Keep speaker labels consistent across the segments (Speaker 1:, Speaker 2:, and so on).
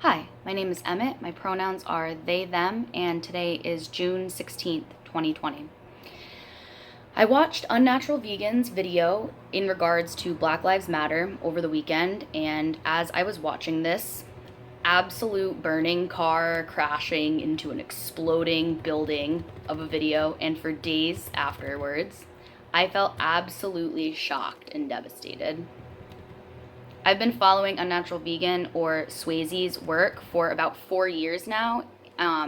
Speaker 1: Hi, my name is Emmett. My pronouns are they, them, and today is June 16th, 2020. I watched Unnatural Vegan's video in regards to Black Lives Matter over the weekend, and as I was watching this, absolute burning car crashing into an exploding building of a video, and for days afterwards, I felt absolutely shocked and devastated. I've been following Unnatural Vegan or Swayze's work for about 4 years now.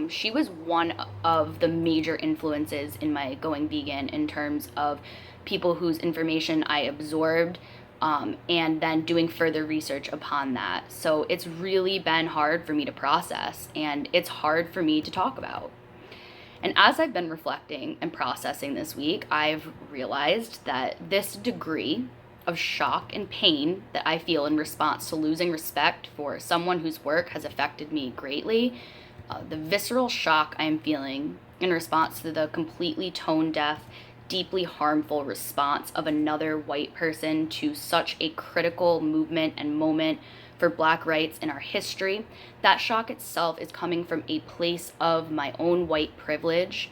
Speaker 1: She was one of the major influences in my going vegan in terms of people whose information I absorbed and then doing further research upon that. So it's really been hard for me to process, and it's hard for me to talk about. And as I've been reflecting and processing this week, I've realized that this degree of shock and pain that I feel in response to losing respect for someone whose work has affected me greatly, the visceral shock I am feeling in response to the completely tone-deaf, deeply harmful response of another white person to such a critical movement and moment for Black rights in our history, that shock itself is coming from a place of my own white privilege,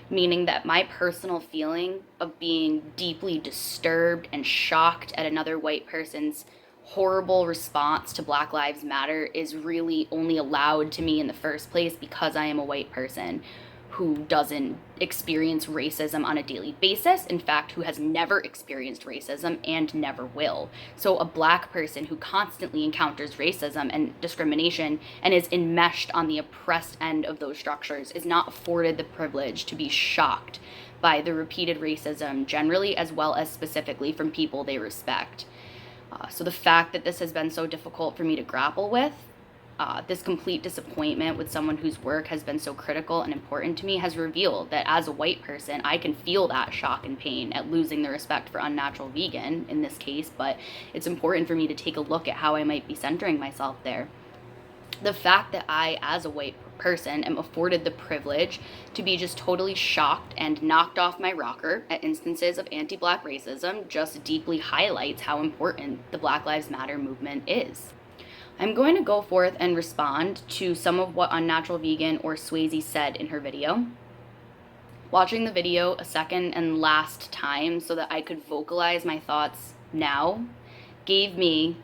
Speaker 1: meaning that my personal feeling of being deeply disturbed and shocked at another white person's horrible response to Black Lives Matter is really only allowed to me in the first place because I am a white person who doesn't experience racism on a daily basis, in fact, who has never experienced racism and never will. So a Black person who constantly encounters racism and discrimination and is enmeshed on the oppressed end of those structures is not afforded the privilege to be shocked by the repeated racism generally, as well as specifically from people they respect. So the fact that this has been so difficult for me to grapple with, this complete disappointment with someone whose work has been so critical and important to me, has revealed that as a white person, I can feel that shock and pain at losing the respect for Unnatural Vegan in this case, but it's important for me to take a look at how I might be centering myself there. The fact that I, as a white person, am afforded the privilege to be just totally shocked and knocked off my rocker at instances of anti-Black racism just deeply highlights how important the Black Lives Matter movement is. I'm going to go forth and respond to some of what Unnatural Vegan or Swayze said in her video. Watching the video a second and last time so that I could vocalize my thoughts now gave me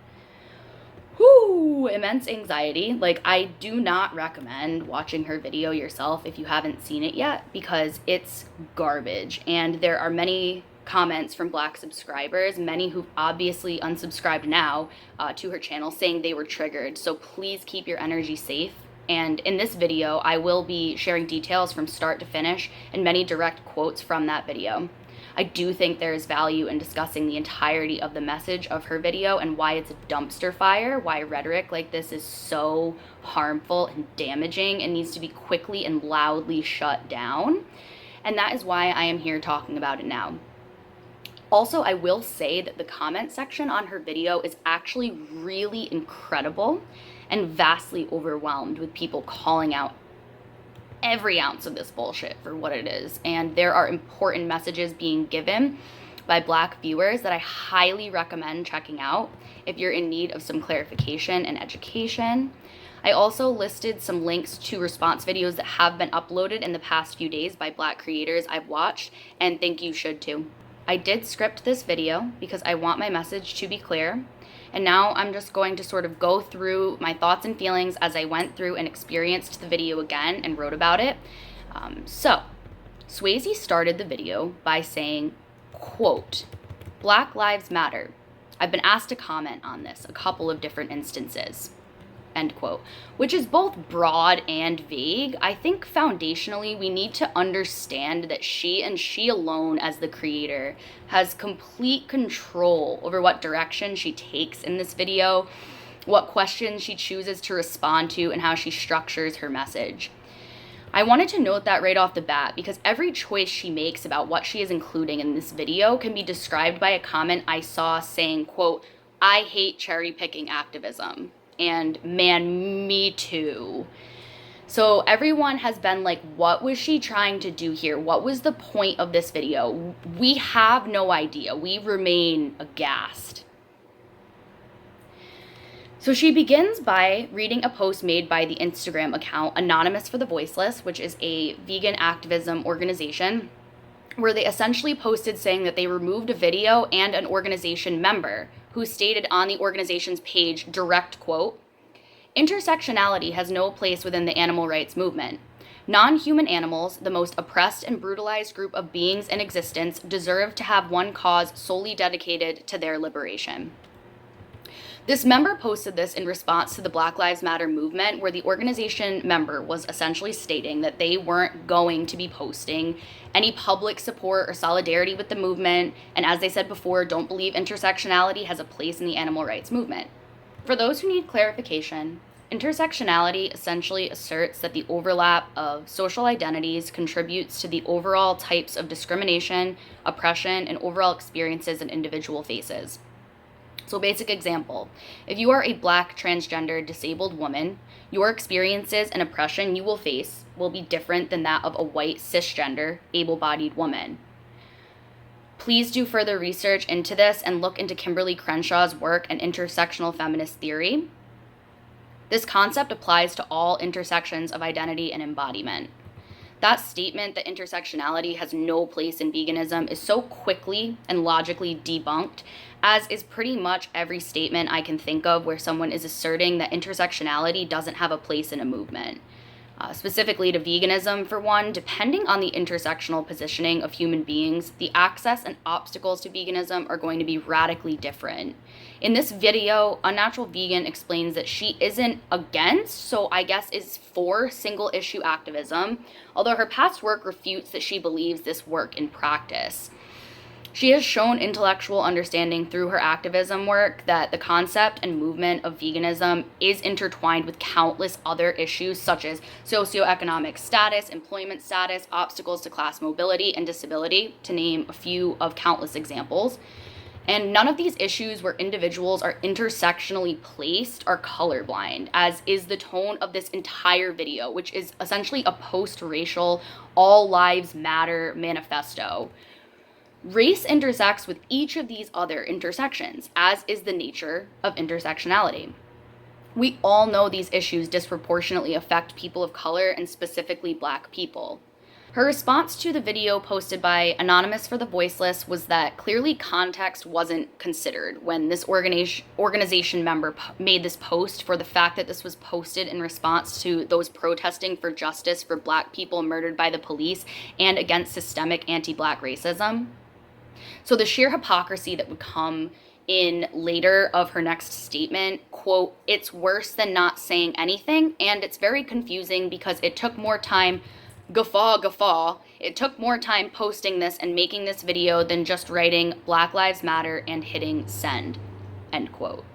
Speaker 1: immense anxiety. Like, I do not recommend watching her video yourself if you haven't seen it yet, because it's garbage. And there are many comments from Black subscribers, many who've obviously unsubscribed now to her channel, saying they were triggered. So please keep your energy safe. And in this video, I will be sharing details from start to finish and many direct quotes from that video. I do think there is value in discussing the entirety of the message of her video and why it's a dumpster fire, why rhetoric like this is so harmful and damaging and needs to be quickly and loudly shut down. And that is why I am here talking about it now. Also, I will say that the comment section on her video is actually really incredible and vastly overwhelmed with people calling out every ounce of this bullshit for what it is. And there are important messages being given by Black viewers that I highly recommend checking out if you're in need of some clarification and education. I also listed some links to response videos that have been uploaded in the past few days by Black creators I've watched and think you should too. I did script this video because I want my message to be clear. And now I'm just going to sort of go through my thoughts and feelings as I went through and experienced the video again and wrote about it. So, Swayze started the video by saying, quote, "Black Lives Matter. I've been asked to comment on this a couple of different instances." End quote, which is both broad and vague. I think foundationally we need to understand that she and she alone as the creator has complete control over what direction she takes in this video, what questions she chooses to respond to, and how she structures her message. I wanted to note that right off the bat because every choice she makes about what she is including in this video can be described by a comment I saw saying, quote, "I hate cherry picking activism." And man, me too. So everyone has been like, what was she trying to do here? What was the point of this video? We have no idea. We remain aghast. So she begins by reading a post made by the Instagram account Anonymous for the Voiceless, which is a vegan activism organization, where they essentially posted saying that they removed a video and an organization member who stated on the organization's page, direct quote, "Intersectionality has no place within the animal rights movement. Non-human animals, the most oppressed and brutalized group of beings in existence, deserve to have one cause solely dedicated to their liberation." This member posted this in response to the Black Lives Matter movement, where the organization member was essentially stating that they weren't going to be posting any public support or solidarity with the movement, and as they said before, don't believe intersectionality has a place in the animal rights movement. For those who need clarification, intersectionality essentially asserts that the overlap of social identities contributes to the overall types of discrimination, oppression, and overall experiences an individual faces. So basic example, if you are a Black, transgender, disabled woman, your experiences and oppression you will face will be different than that of a white, cisgender, able-bodied woman. Please do further research into this and look into Kimberly Crenshaw's work and intersectional feminist theory. This concept applies to all intersections of identity and embodiment. That statement that intersectionality has no place in veganism is so quickly and logically debunked, as is pretty much every statement I can think of where someone is asserting that intersectionality doesn't have a place in a movement. Specifically to veganism, for one, depending on the intersectional positioning of human beings, the access and obstacles to veganism are going to be radically different. In this video, Unnatural Vegan explains that she isn't against, so I guess is for, single issue activism, although her past work refutes that she believes this work in practice. She has shown intellectual understanding through her activism work that the concept and movement of veganism is intertwined with countless other issues such as socioeconomic status, employment status, obstacles to class mobility and disability, to name a few of countless examples. And none of these issues where individuals are intersectionally placed are colorblind, as is the tone of this entire video, which is essentially a post-racial, all lives matter manifesto. Race intersects with each of these other intersections, as is the nature of intersectionality. We all know these issues disproportionately affect people of color and specifically Black people. Her response to the video posted by Anonymous for the Voiceless was that clearly context wasn't considered when this organization member made this post, for the fact that this was posted in response to those protesting for justice for Black people murdered by the police and against systemic anti-Black racism. So the sheer hypocrisy that would come in later of her next statement, quote, "It's worse than not saying anything, and it's very confusing because it took more time," guffaw, "it took more time posting this and making this video than just writing Black Lives Matter and hitting send," end quote. ...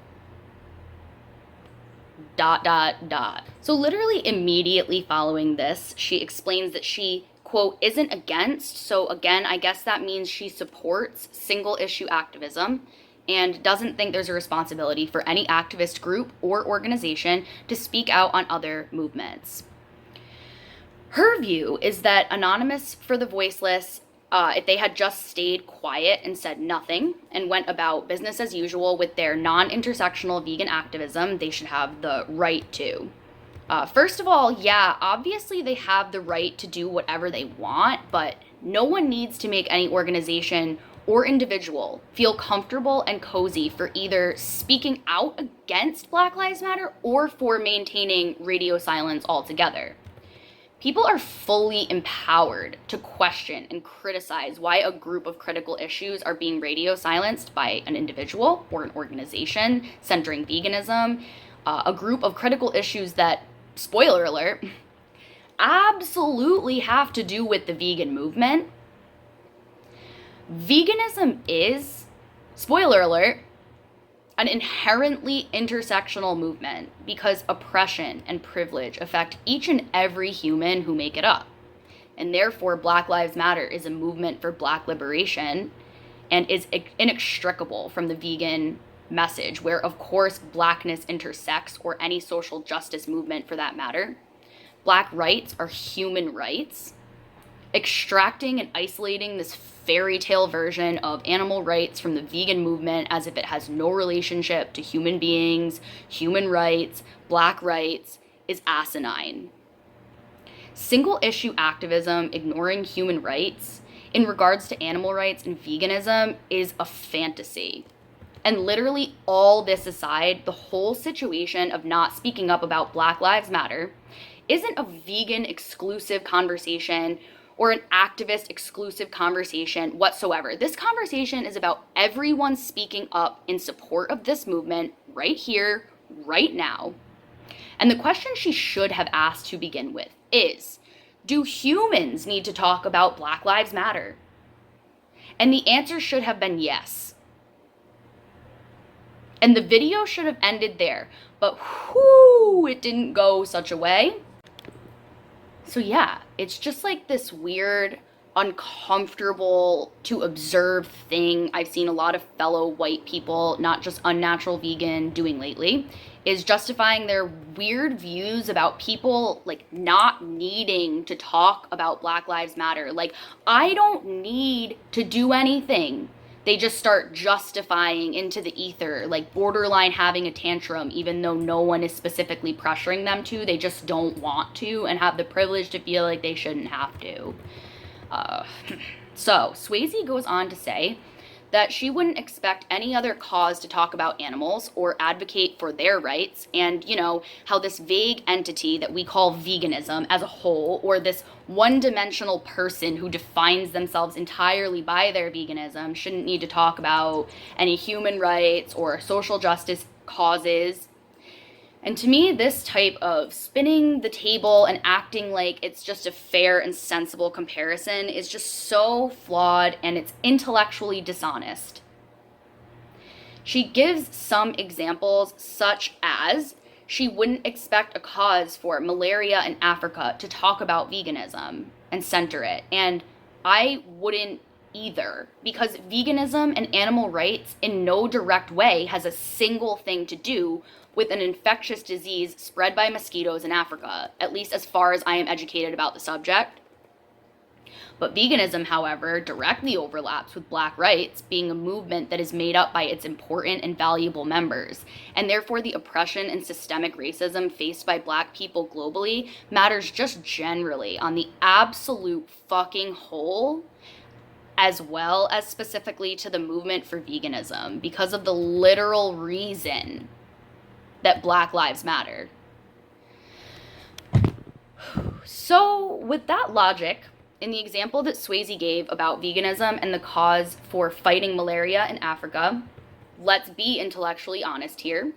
Speaker 1: So literally immediately following this, she explains that she, quote, "isn't against," so again, I guess that means she supports single issue activism and doesn't think there's a responsibility for any activist group or organization to speak out on other movements. Her view is that Anonymous for the Voiceless, if they had just stayed quiet and said nothing and went about business as usual with their non-intersectional vegan activism, they should have the right to. First of all, yeah, obviously they have the right to do whatever they want, but no one needs to make any organization or individual feel comfortable and cozy for either speaking out against Black Lives Matter or for maintaining radio silence altogether. People are fully empowered to question and criticize why a group of critical issues are being radio silenced by an individual or an organization centering veganism, a group of critical issues that, spoiler alert, absolutely have to do with the vegan movement. Veganism is, spoiler alert, an inherently intersectional movement because oppression and privilege affect each and every human who make it up. And therefore, Black Lives Matter is a movement for Black liberation and is inextricable from the vegan message, where, of course, Blackness intersects, or any social justice movement for that matter. Black rights are human rights. extracting and isolating this fairy tale version of animal rights from the vegan movement as if it has no relationship to human beings, human rights, black rights, is asinine. Single issue activism ignoring human rights in regards to animal rights and veganism is a fantasy. And literally all this aside, the whole situation of not speaking up about Black Lives Matter isn't a vegan exclusive conversation or an activist exclusive conversation whatsoever. This conversation is about everyone speaking up in support of this movement right here, right now. And the question she should have asked to begin with is, do humans need to talk about Black Lives Matter? And the answer should have been yes. And the video should have ended there, but whoo, it didn't go such a way. So yeah, it's just like this weird, uncomfortable to observe thing I've seen a lot of fellow white people, not just Unnatural Vegan, doing lately, is justifying their weird views about people like not needing to talk about Black Lives Matter. Like, I don't need to do anything. They just start justifying into the ether, like borderline having a tantrum, even though no one is specifically pressuring them to. They just don't want to and have the privilege to feel like they shouldn't have to. So Swayze goes on to say that she wouldn't expect any other cause to talk about animals or advocate for their rights, and, you know, how this vague entity that we call veganism as a whole, or this one-dimensional person who defines themselves entirely by their veganism, shouldn't need to talk about any human rights or social justice causes. And to me, this type of spinning the table and acting like it's just a fair and sensible comparison is just so flawed, and it's intellectually dishonest. She gives some examples, such as she wouldn't expect a cause for malaria in Africa to talk about veganism and center it. And I wouldn't either, because veganism and animal rights in no direct way has a single thing to do with an infectious disease spread by mosquitoes in Africa, at least as far as I am educated about the subject. But veganism, however, directly overlaps with Black rights, being a movement that is made up by its important and valuable members, and therefore the oppression and systemic racism faced by Black people globally matters just generally on the absolute fucking whole, as well as specifically to the movement for veganism, because of the literal reason that Black Lives Matter. So with that logic, in the example that Swayze gave about veganism and the cause for fighting malaria in Africa, let's be intellectually honest here.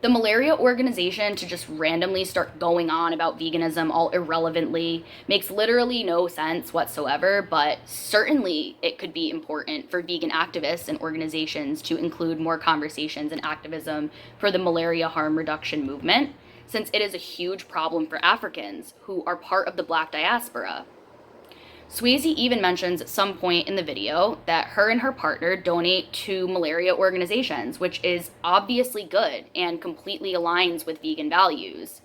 Speaker 1: The malaria organization to just randomly start going on about veganism all irrelevantly makes literally no sense whatsoever, but certainly it could be important for vegan activists and organizations to include more conversations and activism for the malaria harm reduction movement, since it is a huge problem for Africans who are part of the Black diaspora. Swayze even mentions at some point in the video that her and her partner donate to malaria organizations, which is obviously good and completely aligns with vegan values.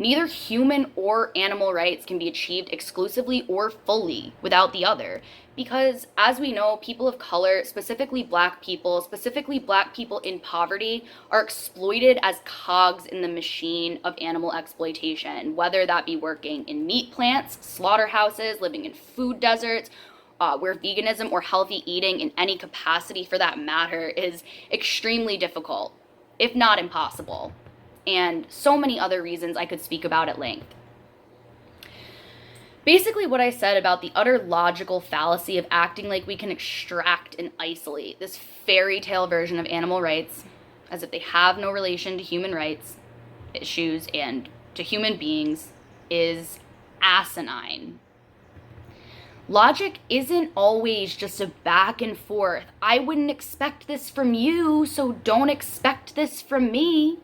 Speaker 1: Neither human or animal rights can be achieved exclusively or fully without the other, because as we know, people of color, specifically Black people in poverty, are exploited as cogs in the machine of animal exploitation, whether that be working in meat plants, slaughterhouses, living in food deserts, where veganism or healthy eating in any capacity for that matter is extremely difficult, if not impossible. And so many other reasons I could speak about at length. Basically what I said about the utter logical fallacy of acting like we can extract and isolate this fairy tale version of animal rights as if they have no relation to human rights issues and to human beings is asinine. Logic isn't always just a back and forth. I wouldn't expect this from you, so don't expect this from me.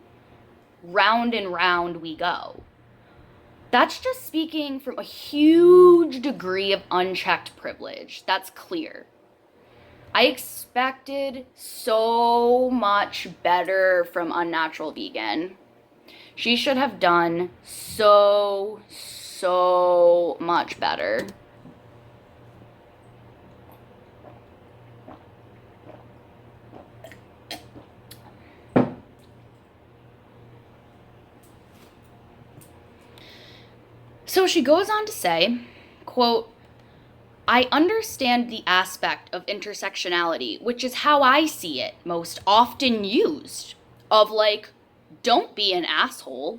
Speaker 1: Round and round we go. That's just speaking from a huge degree of unchecked privilege. That's clear. I expected so much better from Unnatural Vegan. She should have done so much better. So she goes on to say, quote, I understand the aspect of intersectionality, which is how I see it most often used, of like, don't be an asshole,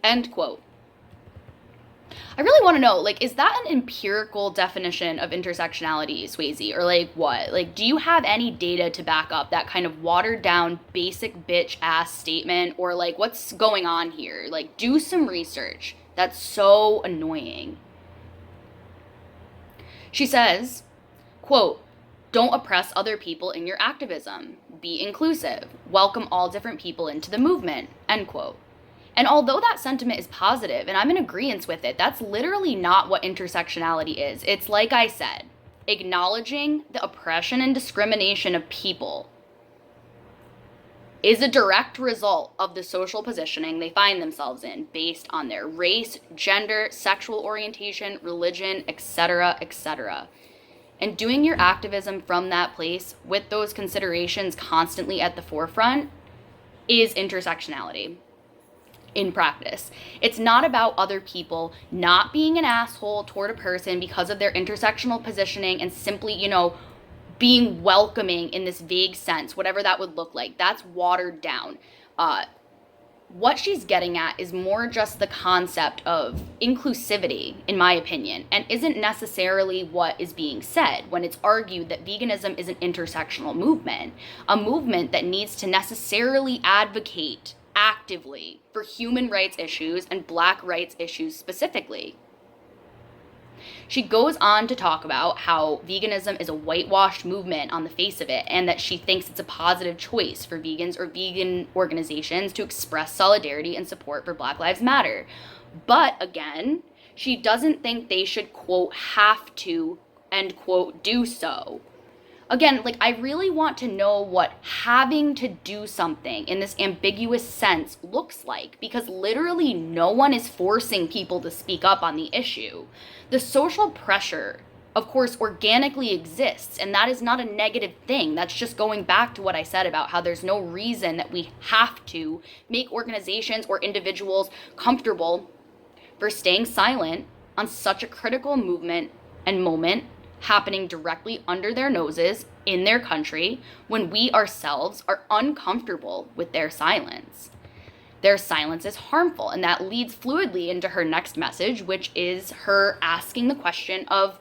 Speaker 1: end quote. I really want to know, like, is that an empirical definition of intersectionality, Swayze, or like what? Like, do you have any data to back up that kind of watered down basic bitch ass statement, or like what's going on here? Like, do some research. That's so annoying. She says, quote, don't oppress other people in your activism. Be inclusive. Welcome all different people into the movement, end quote. And although that sentiment is positive, and I'm in agreement with it, that's literally not what intersectionality is. It's like I said, acknowledging the oppression and discrimination of people is a direct result of the social positioning they find themselves in based on their race, gender, sexual orientation, religion, etc., etc. And doing your activism from that place with those considerations constantly at the forefront is intersectionality. In practice, it's not about other people not being an asshole toward a person because of their intersectional positioning and simply, being welcoming in this vague sense, whatever that would look like. That's watered down. What she's getting at is more just the concept of inclusivity, in my opinion, and isn't necessarily what is being said when it's argued that veganism is an intersectional movement, a movement that needs to necessarily advocate actively for human rights issues and Black rights issues specifically. She goes on to talk about how veganism is a whitewashed movement on the face of it, and that she thinks it's a positive choice for vegans or vegan organizations to express solidarity and support for Black Lives Matter. But again, she doesn't think they should, quote, have to, end quote, do so. Again, like, I really want to know what having to do something in this ambiguous sense looks like, because literally no one is forcing people to speak up on the issue. The social pressure, of course, organically exists, and that is not a negative thing. That's just going back to what I said about how there's no reason that we have to make organizations or individuals comfortable for staying silent on such a critical movement and moment happening directly under their noses in their country when we ourselves are uncomfortable with their silence. Their silence is harmful, and that leads fluidly into her next message, which is her asking the question of,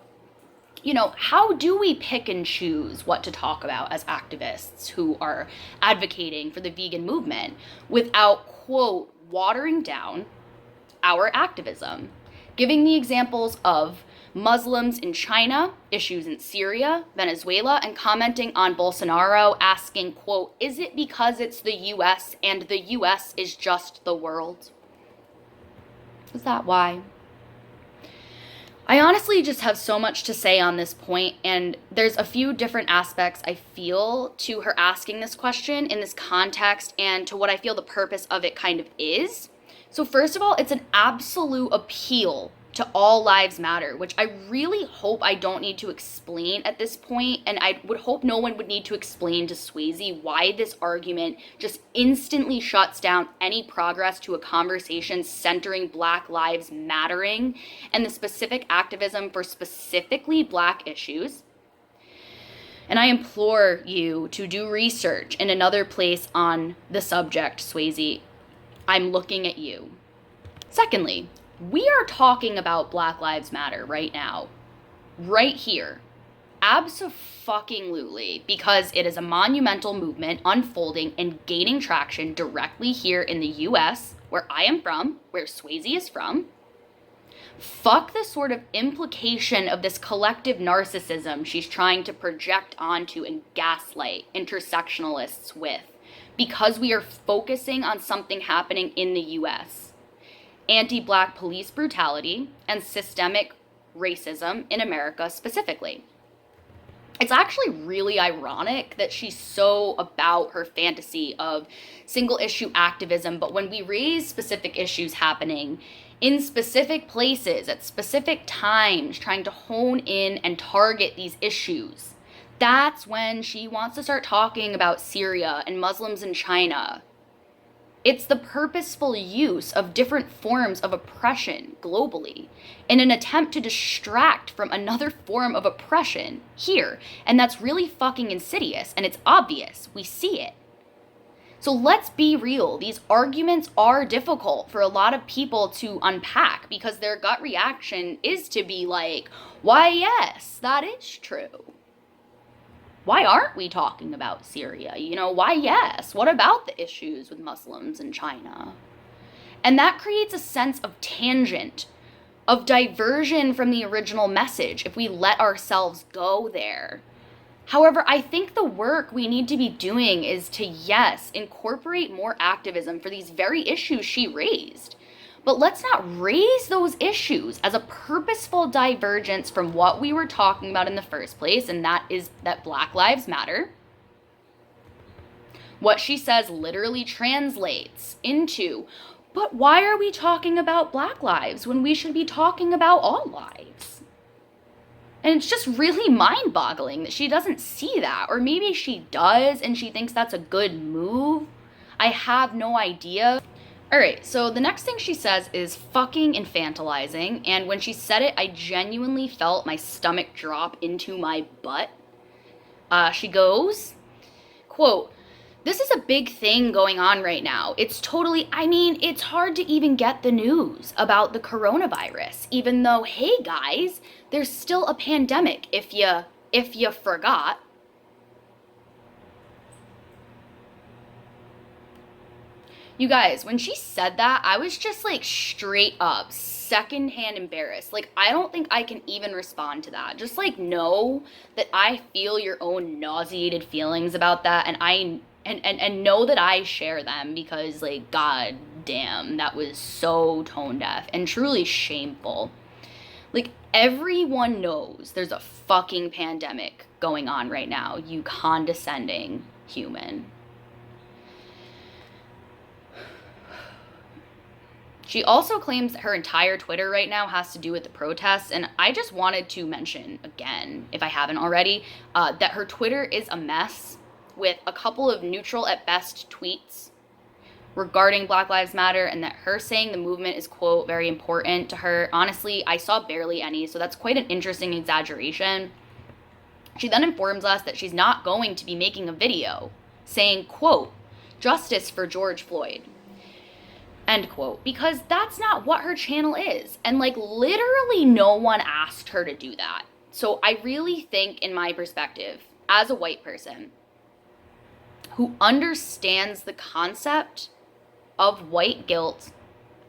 Speaker 1: how do we pick and choose what to talk about as activists who are advocating for the vegan movement without, quote, watering down our activism, giving the examples of Muslims in China, issues in Syria, Venezuela, and commenting on Bolsonaro, asking, quote, is it because it's the US and the US is just the world? Is that why? I honestly just have so much to say on this point, and there's a few different aspects I feel to her asking this question in this context and to what I feel the purpose of it kind of is. So first of all, it's an absolute appeal to all lives matter, which I really hope I don't need to explain at this point, and I would hope no one would need to explain to Swayze why this argument just instantly shuts down any progress to a conversation centering Black lives mattering and the specific activism for specifically Black issues. And I implore you to do research in another place on the subject, Swayze. I'm looking at you. Secondly, we are talking about Black Lives Matter right now, right here, abso-fucking-lutely, because it is a monumental movement unfolding and gaining traction directly here in the US, where I am from, where Swayze is from. Fuck the sort of implication of this collective narcissism she's trying to project onto and gaslight intersectionalists with, because we are focusing on something happening in the US. Anti-Black police brutality and systemic racism in America specifically. It's actually really ironic that she's so about her fantasy of single issue activism, but when we raise specific issues happening in specific places at specific times, trying to hone in and target these issues, that's when she wants to start talking about Syria and Muslims in China. It's the purposeful use of different forms of oppression globally in an attempt to distract from another form of oppression here. And that's really fucking insidious, and it's obvious. We see it. So let's be real. These arguments are difficult for a lot of people to unpack because their gut reaction is to be like, why, yes, that is true. Why aren't we talking about Syria? Why, yes? What about the issues with Muslims in China? And that creates a sense of tangent, of diversion from the original message if we let ourselves go there. However, I think the work we need to be doing is to, yes, incorporate more activism for these very issues she raised. But let's not raise those issues as a purposeful divergence from what we were talking about in the first place, and that is that Black Lives Matter. What she says literally translates into, but why are we talking about Black lives when we should be talking about all lives? And it's just really mind-boggling that she doesn't see that. Or maybe she does and she thinks that's a good move. I have no idea. Alright, so the next thing she says is fucking infantilizing. And when she said it, I genuinely felt my stomach drop into my butt. She goes, quote, "This is a big thing going on right now. It's hard to even get the news about the coronavirus, even though, hey guys, there's still a pandemic if you forgot." You guys, when she said that, I was just like straight up secondhand embarrassed. Like, I don't think I can even respond to that. Just like know that I feel your own nauseated feelings about that, and know that I share them because, like, god damn, that was so tone deaf and truly shameful. Like, everyone knows there's a fucking pandemic going on right now, you condescending human. She also claims that her entire Twitter right now has to do with the protests, and I just wanted to mention again, if I haven't already, that her Twitter is a mess with a couple of neutral at best tweets regarding Black Lives Matter, and that her saying the movement is, quote, very important to her. Honestly, I saw barely any, so that's quite an interesting exaggeration. She then informs us that she's not going to be making a video saying, quote, "Justice for George Floyd," end quote, because that's not what her channel is. And like, literally no one asked her to do that. So I really think, in my perspective, as a white person who understands the concept of white guilt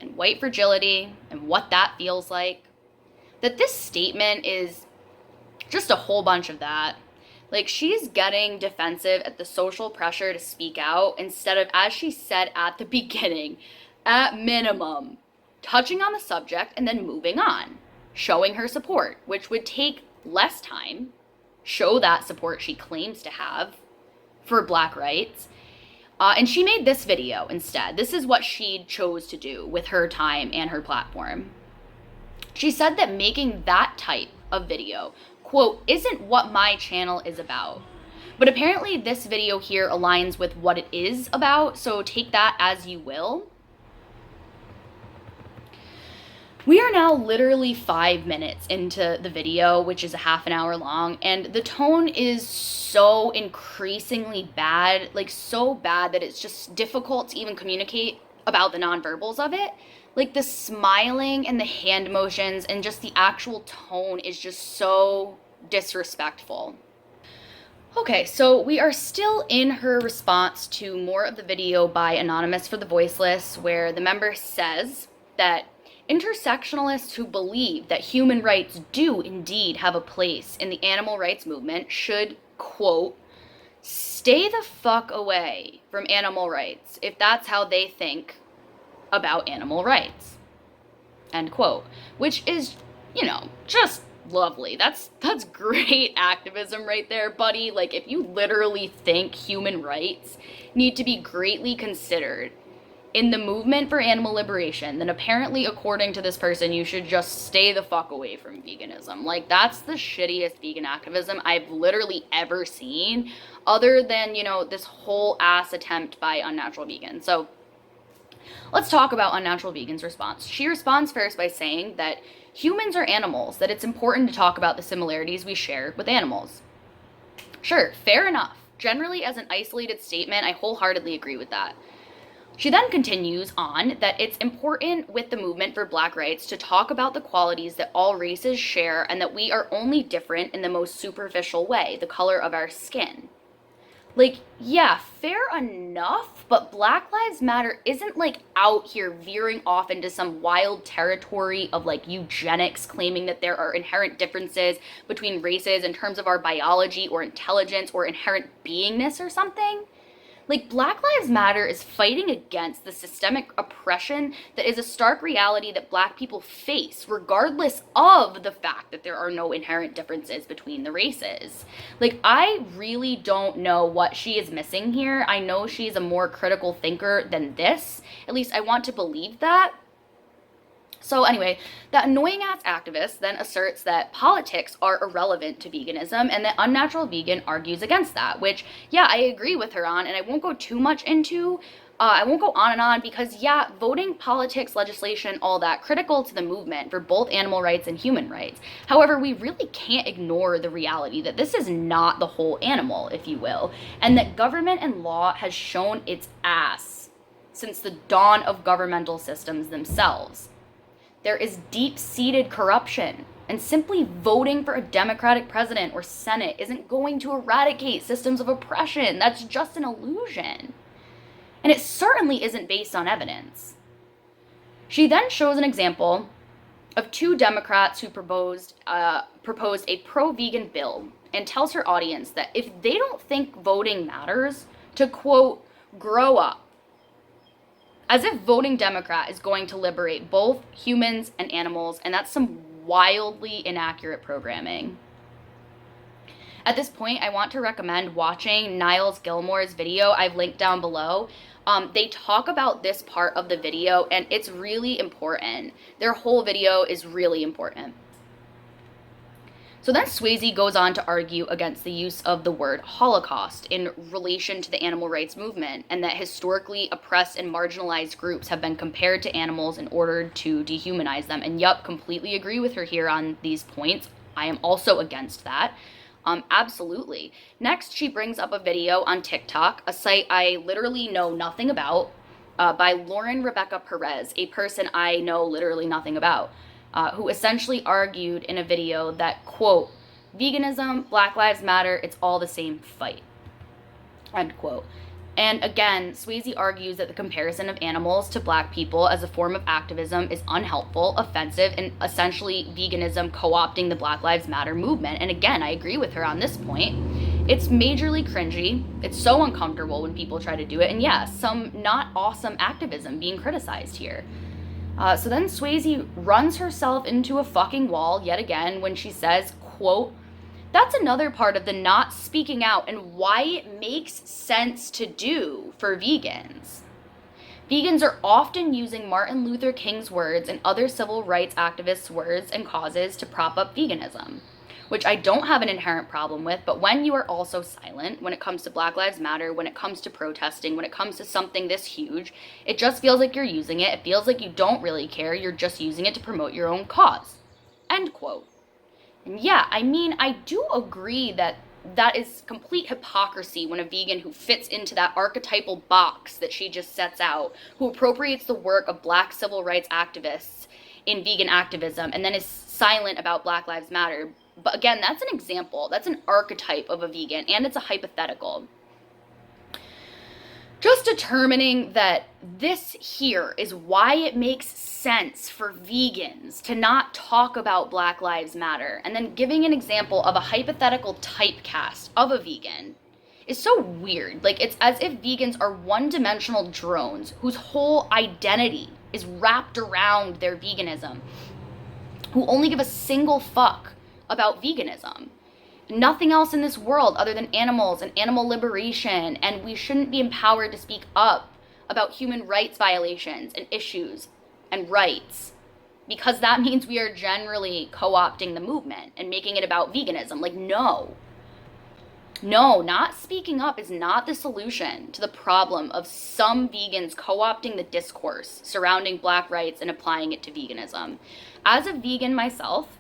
Speaker 1: and white fragility and what that feels like, that this statement is just a whole bunch of that. Like, she's getting defensive at the social pressure to speak out instead of, as she said at the beginning, at minimum, touching on the subject and then moving on, showing her support, which would take less time, show that support she claims to have for Black rights. And she made this video instead. This is what she chose to do with her time and her platform. She said that making that type of video, quote, "isn't what my channel is about." But apparently this video here aligns with what it is about, so take that as you will. We are now literally 5 minutes into the video, which is a half an hour long, and the tone is so increasingly bad, like so bad that it's just difficult to even communicate about the nonverbals of it. Like, the smiling and the hand motions and just the actual tone is just so disrespectful. Okay, so we are still in her response to more of the video by Anonymous for the Voiceless, where the member says that intersectionalists who believe that human rights do indeed have a place in the animal rights movement should, quote, "stay the fuck away from animal rights if that's how they think about animal rights," end quote. Which is, just lovely. That's great activism right there, buddy. Like, if you literally think human rights need to be greatly considered in the movement for animal liberation, then apparently, according to this person, you should just stay the fuck away from veganism. Like, that's the shittiest vegan activism I've literally ever seen, other than, this whole ass attempt by Unnatural Vegan. So Let's talk about Unnatural Vegan's response. She responds first by saying that humans are animals, that it's important to talk about the similarities we share with animals. Sure, fair enough. Generally, as an isolated statement, I wholeheartedly agree with that. She then continues on that it's important with the movement for Black rights to talk about the qualities that all races share and that we are only different in the most superficial way, the color of our skin. Like, yeah, fair enough, but Black Lives Matter isn't like out here veering off into some wild territory of like eugenics, claiming that there are inherent differences between races in terms of our biology or intelligence or inherent beingness or something. Like, Black Lives Matter is fighting against the systemic oppression that is a stark reality that Black people face, regardless of the fact that there are no inherent differences between the races. Like, I really don't know what she is missing here. I know she's a more critical thinker than this. At least I want to believe that. So anyway, that annoying-ass activist then asserts that politics are irrelevant to veganism and that Unnatural Vegan argues against that, which, yeah, I agree with her on, and I won't go too much into. I won't go on and on because, yeah, voting, politics, legislation, all that, critical to the movement for both animal rights and human rights. However, we really can't ignore the reality that this is not the whole animal, if you will, and that government and law has shown its ass since the dawn of governmental systems themselves. There is deep-seated corruption, and simply voting for a Democratic president or Senate isn't going to eradicate systems of oppression. That's just an illusion. And it certainly isn't based on evidence. She then shows an example of two Democrats who proposed a pro-vegan bill and tells her audience that if they don't think voting matters, to quote, grow up. As if voting Democrat is going to liberate both humans and animals, and that's some wildly inaccurate programming. At this point, I want to recommend watching Niles Gilmore's video I've linked down below. They talk about this part of the video, and it's really important. Their whole video is really important. So then Swayze goes on to argue against the use of the word Holocaust in relation to the animal rights movement, and that historically oppressed and marginalized groups have been compared to animals in order to dehumanize them. And yup, completely agree with her here on these points. I am also against that. Absolutely. Next, she brings up a video on TikTok, a site I literally know nothing about, by Lauren Rebecca Perez, a person I know literally nothing about. Who essentially argued in a video that, quote, veganism, Black Lives Matter, it's all the same fight, end quote. And again, Swayze argues that the comparison of animals to Black people as a form of activism is unhelpful, offensive, and essentially veganism co-opting the Black Lives Matter movement. And again, I agree with her on this point. It's majorly cringy. It's so uncomfortable when people try to do it. And yeah, some not awesome activism being criticized here. So then Swayze runs herself into a fucking wall yet again when she says, quote, that's another part of the not speaking out and why it makes sense to do for vegans. Vegans are often using Martin Luther King's words and other civil rights activists' words and causes to prop up veganism, which I don't have an inherent problem with, but when you are also silent, when it comes to Black Lives Matter, when it comes to protesting, when it comes to something this huge, it just feels like you're using it. It feels like you don't really care. You're just using it to promote your own cause. End quote. And yeah, I mean, I do agree that that is complete hypocrisy when a vegan who fits into that archetypal box that she just sets out, who appropriates the work of Black civil rights activists in vegan activism and then is silent about Black Lives Matter. But again, that's an example. That's an archetype of a vegan, and it's a hypothetical. Just determining that this here is why it makes sense for vegans to not talk about Black Lives Matter, and then giving an example of a hypothetical typecast of a vegan is so weird. Like, it's as if vegans are one-dimensional drones whose whole identity is wrapped around their veganism, who only give a single fuck about veganism. Nothing else in this world other than animals and animal liberation, and we shouldn't be empowered to speak up about human rights violations and issues and rights, because that means we are generally co-opting the movement and making it about veganism. Like, no. No, not speaking up is not the solution to the problem of some vegans co-opting the discourse surrounding Black rights and applying it to veganism. As a vegan myself,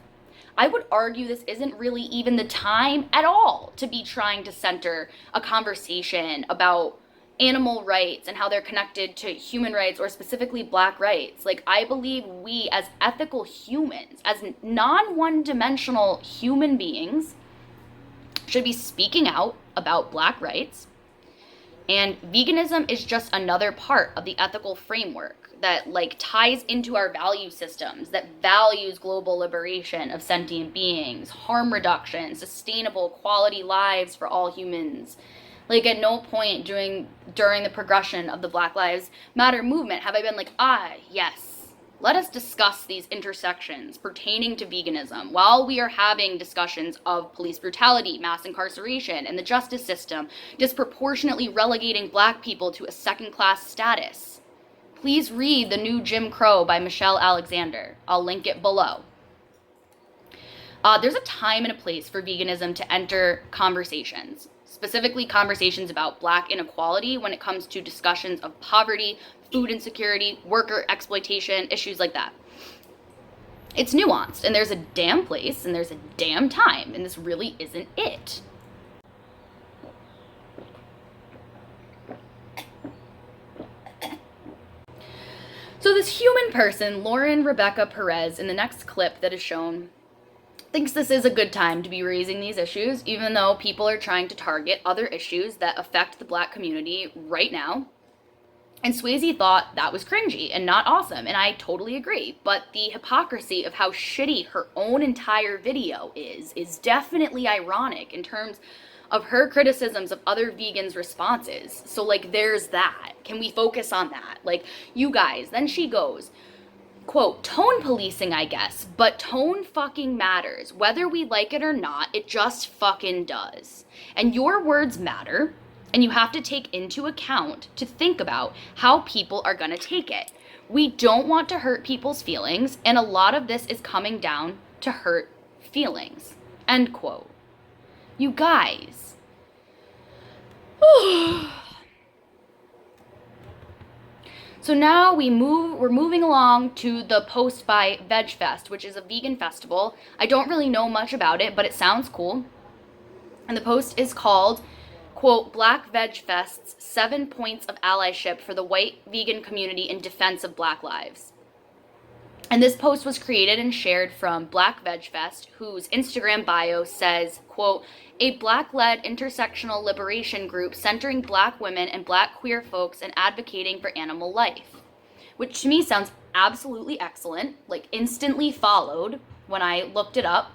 Speaker 1: I would argue this isn't really even the time at all to be trying to center a conversation about animal rights and how they're connected to human rights, or specifically Black rights. Like, I believe we as ethical humans, as non-one-dimensional human beings, should be speaking out about Black rights. And veganism is just another part of the ethical framework that ties into our value systems, that values global liberation of sentient beings, harm reduction, sustainable quality lives for all humans. At no point during the progression of the Black Lives Matter movement have I been yes, let us discuss these intersections pertaining to veganism while we are having discussions of police brutality, mass incarceration, and the justice system disproportionately relegating Black people to a second-class status. Please read The New Jim Crow by Michelle Alexander. I'll link it below. There's a time and a place for veganism to enter conversations, specifically conversations about Black inequality when it comes to discussions of poverty, food insecurity, worker exploitation, issues like that. It's nuanced, and there's a damn place, and there's a damn time, and this really isn't it. So this human person, Lauren Rebecca Perez, in the next clip that is shown, thinks this is a good time to be raising these issues, even though people are trying to target other issues that affect the Black community right now. And Swayze thought that was cringy and not awesome, and I totally agree. But the hypocrisy of how shitty her own entire video is definitely ironic in terms of her criticisms of other vegans' responses. So there's that. Can we focus on that? You guys, then she goes, quote, tone policing, I guess, but tone fucking matters. Whether we like it or not, it just fucking does. And your words matter, and you have to take into account to think about how people are gonna take it. We don't want to hurt people's feelings, and a lot of this is coming down to hurt feelings, end quote. You guys. So now we're moving along to the post by VegFest, which is a vegan festival. I don't really know much about it, but it sounds cool. And the post is called, quote, Black Veg Fest's 7 Points of Allyship for the White Vegan Community in Defense of Black Lives. And this post was created and shared from Black Veg Fest, whose Instagram bio says, quote, a Black-led intersectional liberation group centering Black women and Black queer folks and advocating for animal life. Which to me sounds absolutely excellent, instantly followed when I looked it up.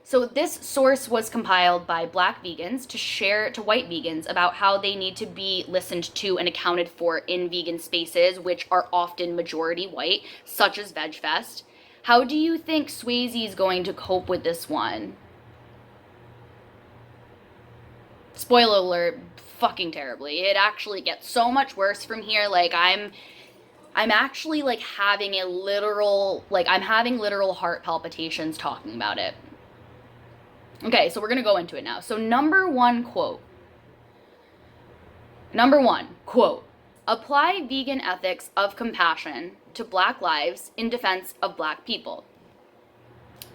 Speaker 1: So this source was compiled by Black vegans to share to white vegans about how they need to be listened to and accounted for in vegan spaces, which are often majority white, such as VegFest. How do you think Swayze is going to cope with this one? Spoiler alert, fucking terribly. It actually gets so much worse from here. I'm actually having I'm having literal heart palpitations talking about it. Okay, so we're gonna go into it now. So number one, quote, apply vegan ethics of compassion to Black lives in defense of Black people.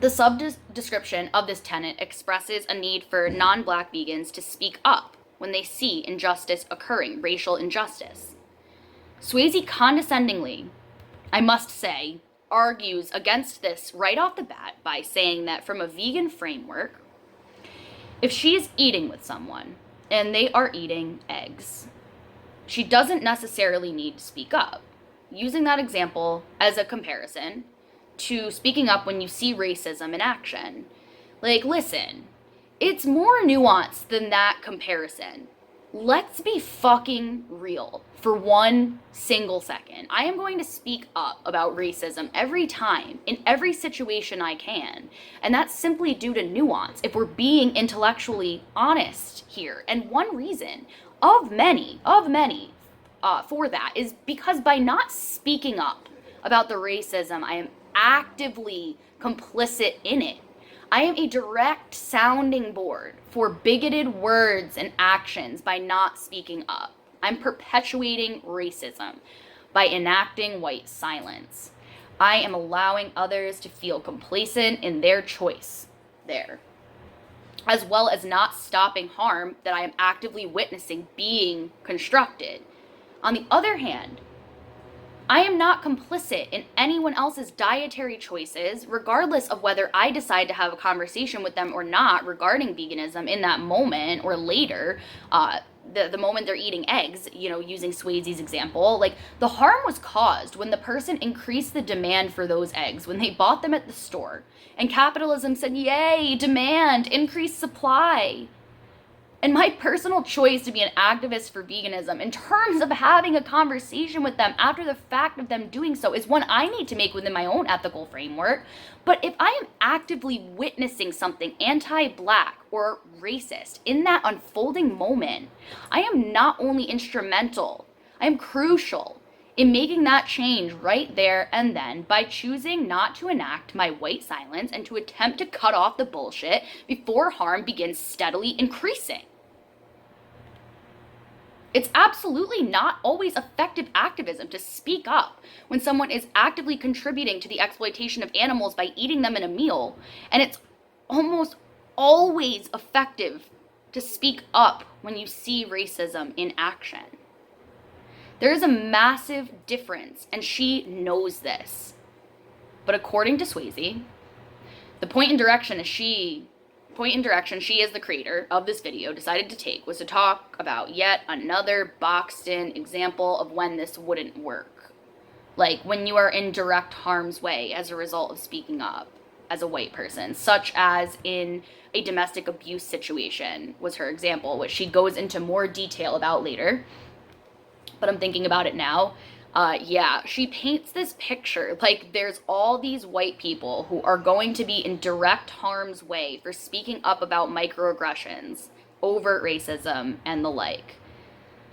Speaker 1: The sub-description of this tenet expresses a need for non-Black vegans to speak up when they see injustice occurring, racial injustice. Swayze condescendingly, I must say, argues against this right off the bat by saying that from a vegan framework, if she is eating with someone and they are eating eggs, she doesn't necessarily need to speak up. Using that example as a comparison to speaking up when you see racism in action. Listen, it's more nuanced than that comparison. Let's be fucking real for 1 single second. I am going to speak up about racism every time, in every situation I can. And that's simply due to nuance, if we're being intellectually honest here. And one reason, of many, for that is because by not speaking up about the racism, I am actively complicit in it. I am a direct sounding board for bigoted words and actions by not speaking up. I'm perpetuating racism by enacting white silence. I am allowing others to feel complacent in their choice there, as well as not stopping harm that I am actively witnessing being constructed. On the other hand, I am not complicit in anyone else's dietary choices, regardless of whether I decide to have a conversation with them or not regarding veganism in that moment or later, the moment they're eating eggs, using Swayze's example. Like, the harm was caused when the person increased the demand for those eggs, when they bought them at the store. And capitalism said, yay, demand, increased supply. And my personal choice to be an activist for veganism in terms of having a conversation with them after the fact of them doing so is one I need to make within my own ethical framework. But if I am actively witnessing something anti-Black or racist in that unfolding moment, I am not only instrumental, I am crucial in making that change right there and then by choosing not to enact my white silence and to attempt to cut off the bullshit before harm begins steadily increasing. It's absolutely not always effective activism to speak up when someone is actively contributing to the exploitation of animals by eating them in a meal. And it's almost always effective to speak up when you see racism in action. There is a massive difference, and she knows this. But according to Swayze, the point in direction she is the creator of this video, decided to take was to talk about yet another boxed in example of when this wouldn't work. Like when you are in direct harm's way as a result of speaking up as a white person, such as in a domestic abuse situation was her example, which she goes into more detail about later. But I'm thinking about it now. She paints this picture like there's all these white people who are going to be in direct harm's way for speaking up about microaggressions, overt racism, and the like.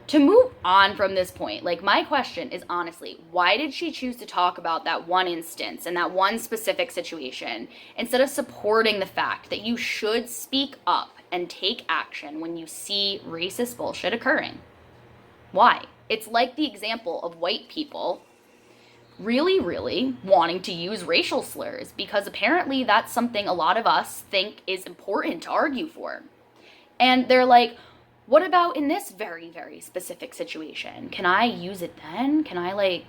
Speaker 1: To move on from this point, my question is honestly, why did she choose to talk about that one instance and that one specific situation instead of supporting the fact that you should speak up and take action when you see racist bullshit occurring? Why? It's like the example of white people really, really wanting to use racial slurs because apparently that's something a lot of us think is important to argue for. And they're like, what about in this very, very specific situation? Can I use it then? Can I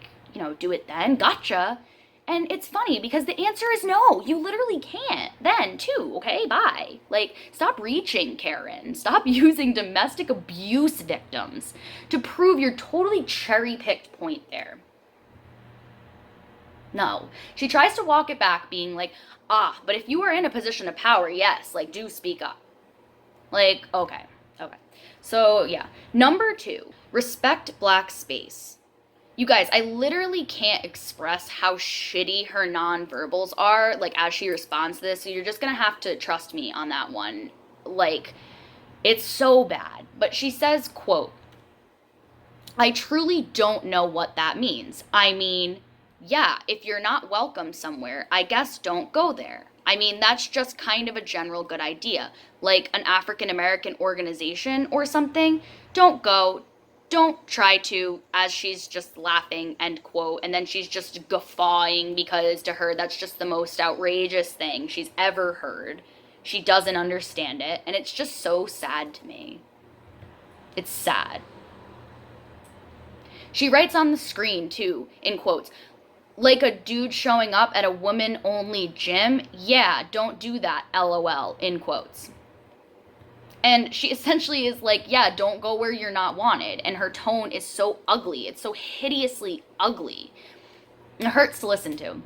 Speaker 1: do it then? Gotcha. And it's funny because the answer is no, you literally can't then too, okay? Bye. Stop reaching, Karen. Stop using domestic abuse victims to prove your totally cherry-picked point there. No. She tries to walk it back being like, but if you are in a position of power, yes, do speak up. Okay. So, yeah. Number 2, respect Black space. You guys, I literally can't express how shitty her nonverbals are, as she responds to this, so you're just gonna have to trust me on that one. It's so bad. But she says, quote, I truly don't know what that means. I mean, yeah, if you're not welcome somewhere, I guess don't go there. I mean, that's just kind of a general good idea. Like an African American organization or something, don't go. Don't try to, as she's just laughing, end quote, and then she's just guffawing because to her that's just the most outrageous thing she's ever heard. She doesn't understand it, and it's just so sad to me. It's sad. She writes on the screen, too, in quotes, like a dude showing up at a woman-only gym? Yeah, don't do that, LOL, in quotes. And she essentially is like, yeah, don't go where you're not wanted. And her tone is so ugly. It's so hideously ugly. It hurts to listen to.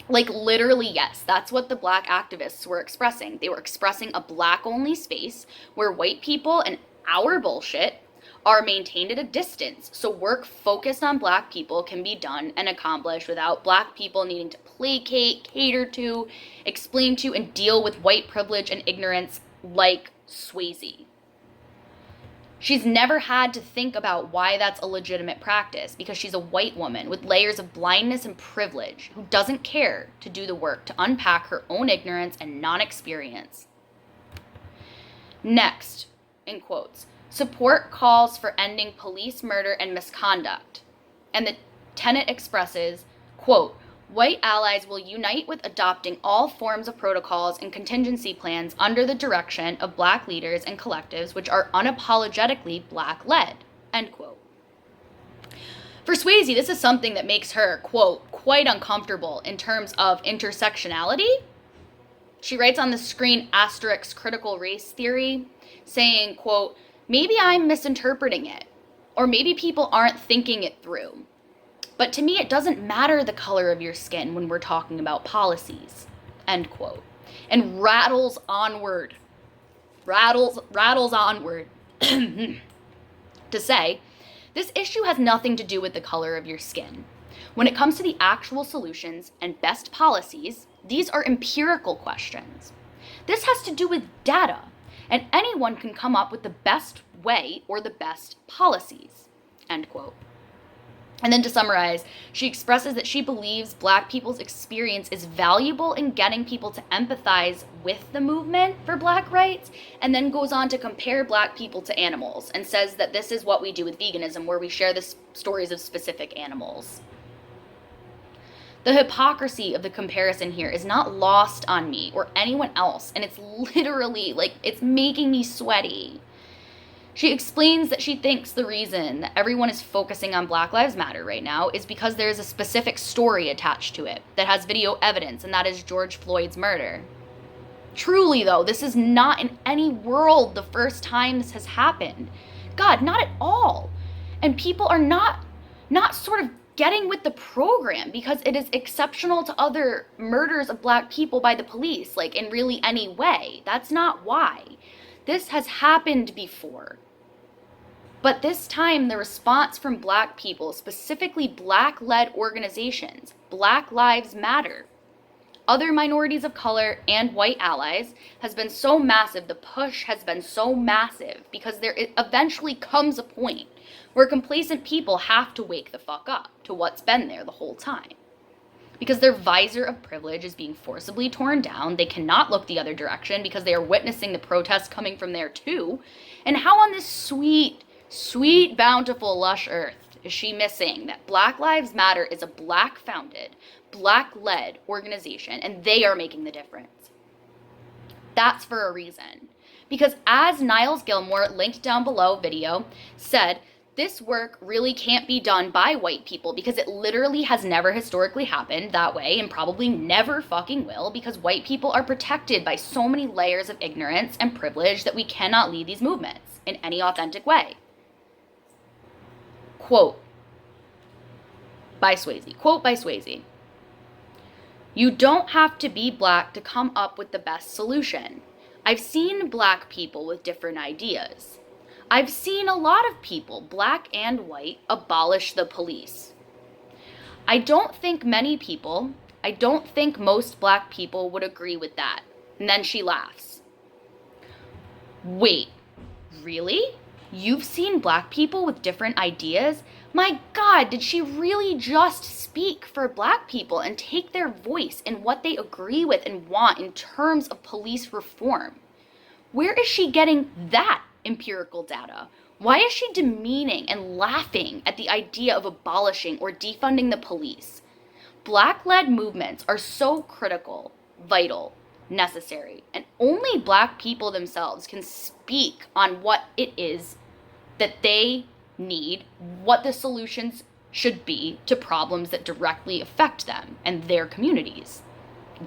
Speaker 1: Literally, yes, that's what the Black activists were expressing. They were expressing a Black-only space where white people and our bullshit are maintained at a distance. So work focused on Black people can be done and accomplished without Black people needing to placate, cater to, explain to, and deal with white privilege and ignorance like Swayze. She's never had to think about why that's a legitimate practice because she's a white woman with layers of blindness and privilege who doesn't care to do the work to unpack her own ignorance and non-experience. Next, in quotes, support calls for ending police murder and misconduct. And the tenet expresses, quote, white allies will unite with adopting all forms of protocols and contingency plans under the direction of Black leaders and collectives which are unapologetically Black-led, end quote. For Swayze, this is something that makes her, quote, quite uncomfortable in terms of intersectionality. She writes on the screen asterisk critical race theory, saying, quote, maybe I'm misinterpreting it, or maybe people aren't thinking it through. But to me, it doesn't matter the color of your skin when we're talking about policies, end quote. And rattles onward to say, this issue has nothing to do with the color of your skin. When it comes to the actual solutions and best policies, these are empirical questions. This has to do with data, and anyone can come up with the best way or the best policies, end quote. And then to summarize, she expresses that she believes Black people's experience is valuable in getting people to empathize with the movement for Black rights, and then goes on to compare Black people to animals and says that this is what we do with veganism, where we share the stories of specific animals. The hypocrisy of the comparison here is not lost on me or anyone else, and it's literally, it's making me sweaty. She explains that she thinks the reason that everyone is focusing on Black Lives Matter right now is because there's a specific story attached to it that has video evidence, and that is George Floyd's murder. Truly, though, this is not in any world the first time this has happened. God, not at all. And people are not sort of getting with the program because it is exceptional to other murders of Black people by the police, in really any way. That's not why. This has happened before. But this time, the response from Black people, specifically Black-led organizations, Black Lives Matter, other minorities of color, and white allies, has been so massive, the push has been so massive, because there eventually comes a point where complacent people have to wake the fuck up to what's been there the whole time. Because their visor of privilege is being forcibly torn down, they cannot look the other direction because they are witnessing the protests coming from there too. And how on this sweet, bountiful, lush earth is she missing that Black Lives Matter is a Black-founded, Black-led organization, and they are making the difference? That's for a reason. Because as Niles Gilmore, linked down below video, said, this work really can't be done by white people because it literally has never historically happened that way and probably never fucking will, because white people are protected by so many layers of ignorance and privilege that we cannot lead these movements in any authentic way. Quote by Swayze. You don't have to be Black to come up with the best solution. I've seen Black people with different ideas. I've seen a lot of people, Black and white, abolish the police. I don't think most Black people would agree with that. And then she laughs. Wait, really? You've seen Black people with different ideas? My God, did she really just speak for Black people and take their voice in what they agree with and want in terms of police reform? Where is she getting that empirical data? Why is she demeaning and laughing at the idea of abolishing or defunding the police? Black-led movements are so critical, vital, necessary, and only Black people themselves can speak on what it is that they need, what the solutions should be to problems that directly affect them and their communities.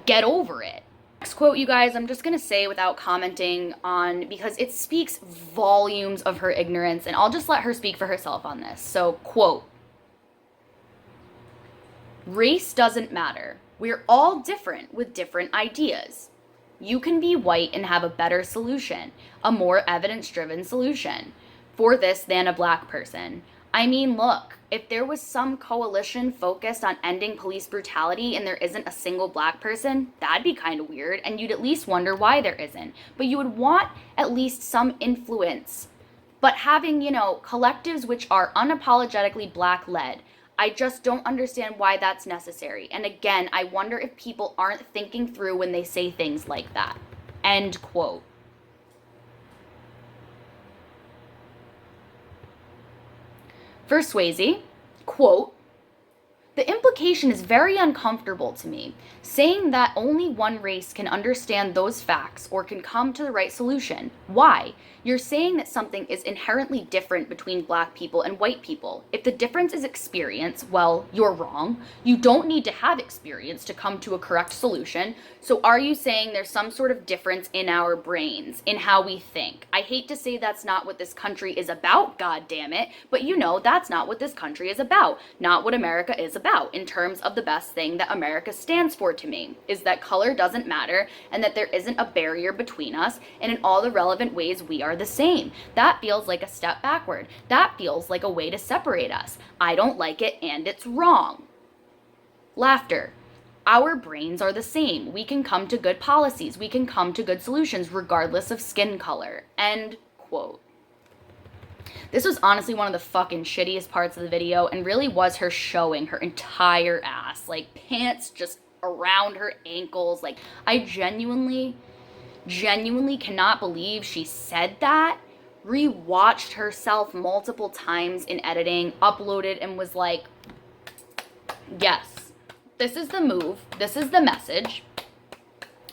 Speaker 1: Get over it. Next quote, you guys, I'm just going to say without commenting on, because it speaks volumes of her ignorance, and I'll just let her speak for herself on this. So, quote, race doesn't matter. We're all different with different ideas. You can be white and have a better solution, a more evidence-driven solution for this than a Black person. I mean, look, if there was some coalition focused on ending police brutality and there isn't a single Black person, that'd be kind of weird, and you'd at least wonder why there isn't. But you would want at least some influence But having, collectives which are unapologetically Black-led, I just don't understand why that's necessary. And again, I wonder if people aren't thinking through when they say things like that. End quote. For Swayze, quote, "The implication is very uncomfortable to me, saying that only one race can understand those facts or can come to the right solution. Why? You're saying that something is inherently different between Black people and white people. If the difference is experience, well, you're wrong. You don't need to have experience to come to a correct solution. So are you saying there's some sort of difference in our brains, in how we think? I hate to say that's not what this country is about, goddammit, but that's not what this country is about. Not what America is about, in terms of the best thing that America stands for to me, is that color doesn't matter and that there isn't a barrier between us, and in all the relevant ways we are the same. That feels like a step backward. That feels like a way to separate us. I don't like it and it's wrong." Laughter. "Our brains are the same. We can come to good policies. We can come to good solutions regardless of skin color." End quote. This was honestly one of the fucking shittiest parts of the video, and really was her showing her entire ass, like pants just around her ankles. Like, I genuinely cannot believe she said that. Rewatched herself multiple times in editing, uploaded, and was like, yes, this is the move. This is the message.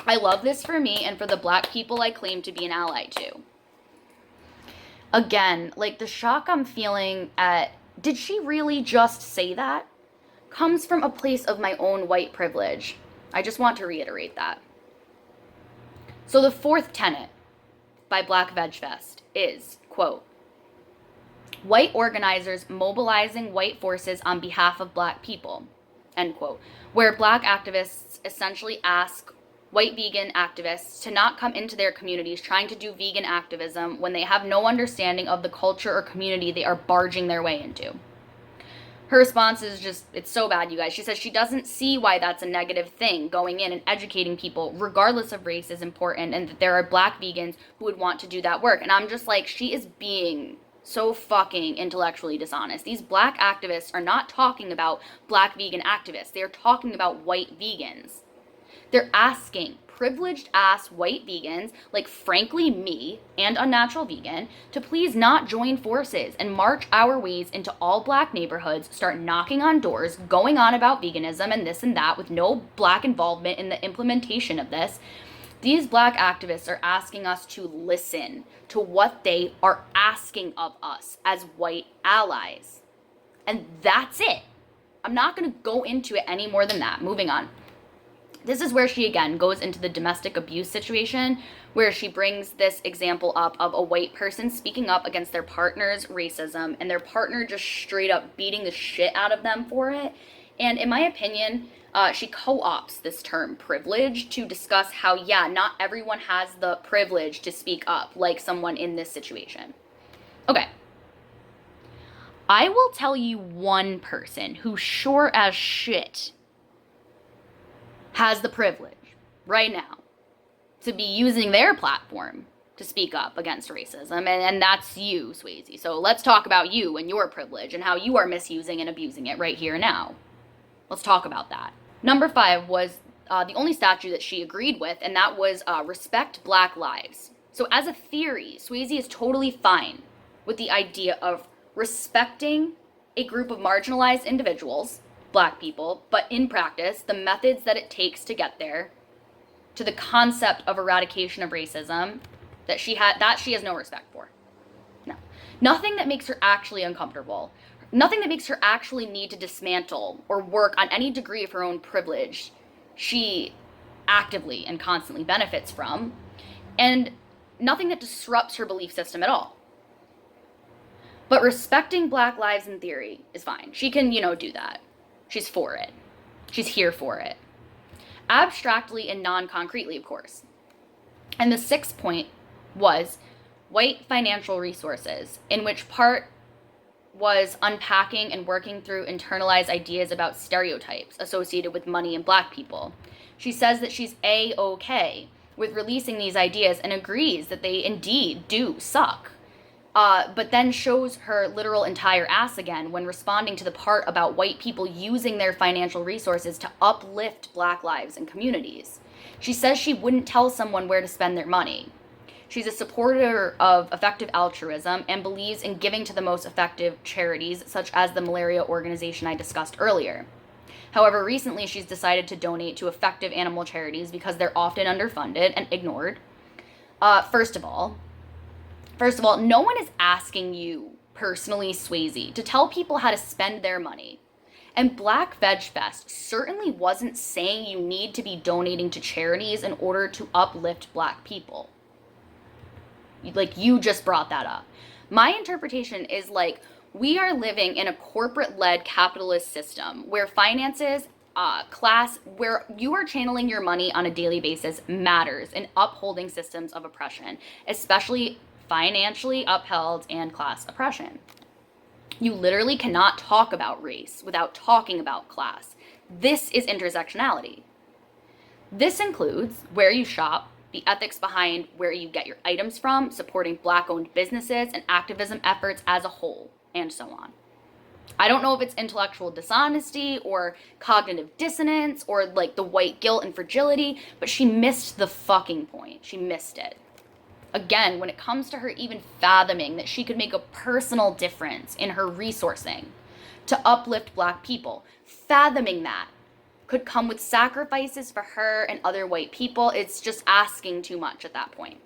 Speaker 1: I love this for me and for the Black people I claim to be an ally to. Again, like, the shock I'm feeling at, did she really just say that? Comes from a place of my own white privilege. I just want to reiterate that. So the fourth tenet by Black Veg Fest is, quote, "White organizers mobilizing white forces on behalf of Black people," end quote, where Black activists essentially ask white vegan activists to not come into their communities trying to do vegan activism when they have no understanding of the culture or community they are barging their way into. Her response is just, it's so bad, you guys. She says she doesn't see why that's a negative thing. Going in and educating people, regardless of race, is important, and that there are Black vegans who would want to do that work. And I'm just like, she is being so fucking intellectually dishonest. These Black activists are not talking about Black vegan activists. They are talking about white vegans. They're asking privileged ass white vegans, like frankly me and Unnatural Vegan, to please not join forces and march our ways into all Black neighborhoods, start knocking on doors, going on about veganism and this and that with no Black involvement in the implementation of this. These Black activists are asking us to listen to what they are asking of us as white allies. And that's it. I'm not going to go into it any more than that. Moving on. This is where she again goes into the domestic abuse situation, where she brings this example up of a white person speaking up against their partner's racism and their partner just straight up beating the shit out of them for it. And in my opinion, she co-opts this term privilege to discuss how, yeah, not everyone has the privilege to speak up like someone in this situation. Okay. I will tell you one person who sure as shit has the privilege right now to be using their platform to speak up against racism, and that's you, Swayze. So let's talk about you and your privilege and how you are misusing and abusing it right here and now. Let's talk about that. Number 5 was the only statute that she agreed with, and that was respect Black lives. So as a theory, Swayze is totally fine with the idea of respecting a group of marginalized individuals, Black people, but in practice, the methods that it takes to get there, to the concept of eradication of racism, that she has no respect for. No. Nothing that makes her actually uncomfortable. Nothing that makes her actually need to dismantle or work on any degree of her own privilege, she actively and constantly benefits from. And nothing that disrupts her belief system at all. But respecting Black lives in theory is fine. She can, do that. She's for it. She's here for it. Abstractly and non-concretely, of course. And the 6th point was white financial resources, in which part was unpacking and working through internalized ideas about stereotypes associated with money and Black people. She says that she's A-okay with releasing these ideas and agrees that they indeed do suck. but then shows her literal entire ass again when responding to the part about white people using their financial resources to uplift Black lives and communities. She says she wouldn't tell someone where to spend their money. She's a supporter of effective altruism and believes in giving to the most effective charities, such as the malaria organization I discussed earlier. However, recently she's decided to donate to effective animal charities because they're often underfunded and ignored. First of all, no one is asking you, personally, Swayze, to tell people how to spend their money. And Black Veg Fest certainly wasn't saying you need to be donating to charities in order to uplift Black people. Like, you just brought that up. My interpretation is like, we are living in a corporate-led capitalist system where finances, class, where you are channeling your money on a daily basis matters in upholding systems of oppression, especially financially upheld and class oppression. You literally cannot talk about race without talking about class. This is intersectionality. This includes where you shop, the ethics behind where you get your items from, supporting Black-owned businesses, and activism efforts as a whole, and so on. I don't know if it's intellectual dishonesty or cognitive dissonance or like the white guilt and fragility, but she missed the fucking point. She missed it. Again, when it comes to her even fathoming that she could make a personal difference in her resourcing to uplift Black people, fathoming that could come with sacrifices for her and other white people, it's just asking too much at that point.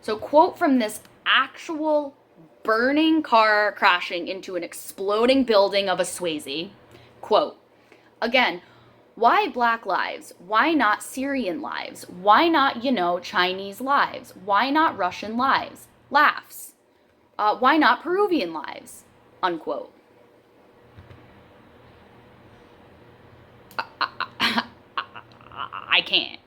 Speaker 1: So, quote from this actual burning car crashing into an exploding building of a Swayze, quote, again, why Black lives? Why not Syrian lives? Why not, Chinese lives? Why not Russian lives? Laughs. Why not Peruvian lives? Unquote. I can't.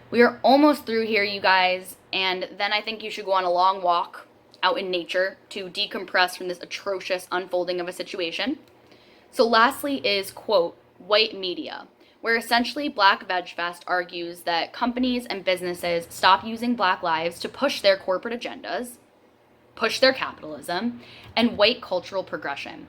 Speaker 1: We are almost through here, you guys, and then I think you should go on a long walk out in nature to decompress from this atrocious unfolding of a situation. So lastly is, quote, white media, where essentially Black Veg Fest argues that companies and businesses stop using Black lives to push their corporate agendas, push their capitalism, and white cultural progression.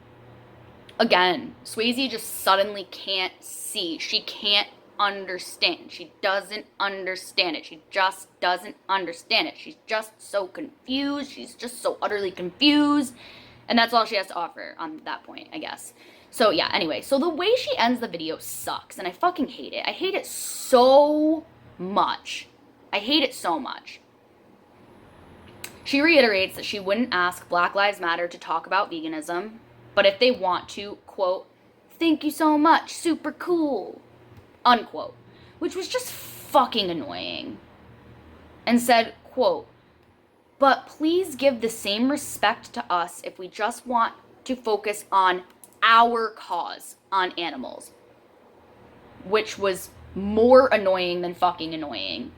Speaker 1: Again, Swayze just suddenly can't see. She can't understand. She doesn't understand it. She just doesn't understand it. She's just so confused. She's just so utterly confused. And that's all she has to offer on that point, I guess. So yeah, anyway, so the way she ends the video sucks, and I fucking hate it. I hate it so much. I hate it so much. She reiterates that she wouldn't ask Black Lives Matter to talk about veganism, but if they want to, quote, thank you so much, super cool, unquote, which was just fucking annoying. And said, quote, but please give the same respect to us if we just want to focus on our cause on animals, which was more annoying than fucking annoying.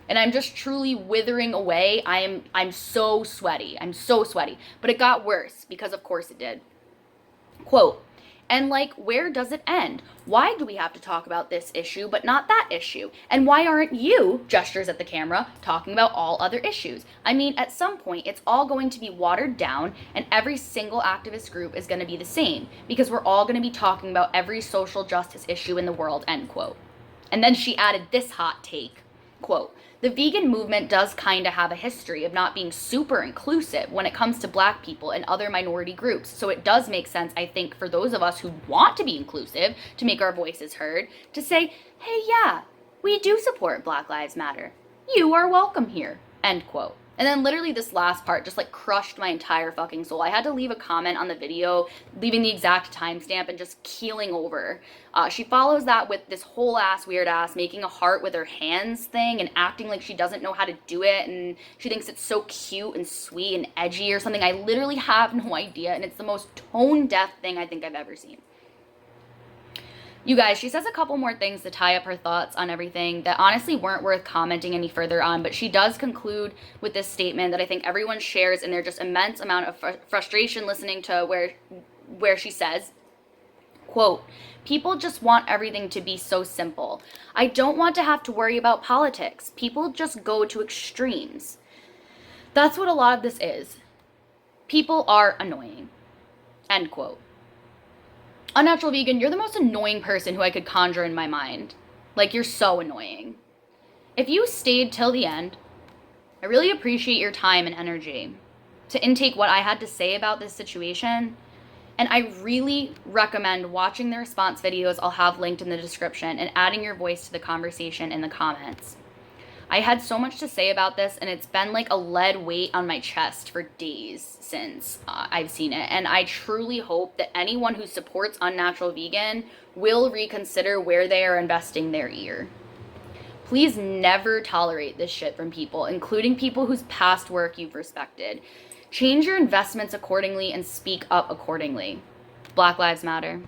Speaker 1: And I'm just truly withering away. I'm so sweaty. I'm so sweaty. But it got worse because of course it did. Quote, and like, where does it end? Why do we have to talk about this issue but not that issue? And why aren't you, gestures at the camera, talking about all other issues? I mean, at some point, it's all going to be watered down and every single activist group is going to be the same because we're all going to be talking about every social justice issue in the world, end quote. And then she added this hot take, quote, the vegan movement does kind of have a history of not being super inclusive when it comes to Black people and other minority groups. So it does make sense, I think, for those of us who want to be inclusive, to make our voices heard, to say, hey, yeah, we do support Black Lives Matter. You are welcome here, end quote. And then literally this last part just like crushed my entire fucking soul. I had to leave a comment on the video, leaving the exact timestamp and just keeling over. She follows that with this whole ass weird ass making a heart with her hands thing and acting like she doesn't know how to do it and she thinks it's so cute and sweet and edgy or something. I literally have no idea, and it's the most tone deaf thing I think I've ever seen. You guys, she says a couple more things to tie up her thoughts on everything that honestly weren't worth commenting any further on, but she does conclude with this statement that I think everyone shares in their just immense amount of frustration listening to where she says, quote, people just want everything to be so simple. I don't want to have to worry about politics. People just go to extremes. That's what a lot of this is. People are annoying. End quote. Unnatural Vegan, you're the most annoying person who I could conjure in my mind. Like, you're so annoying. If you stayed till the end, I really appreciate your time and energy to intake what I had to say about this situation. And I really recommend watching the response videos I'll have linked in the description and adding your voice to the conversation in the comments. I had so much to say about this, and it's been like a lead weight on my chest for days since I've seen it. And I truly hope that anyone who supports Unnatural Vegan will reconsider where they are investing their ear. Please never tolerate this shit from people, including people whose past work you've respected. Change your investments accordingly and speak up accordingly. Black Lives Matter.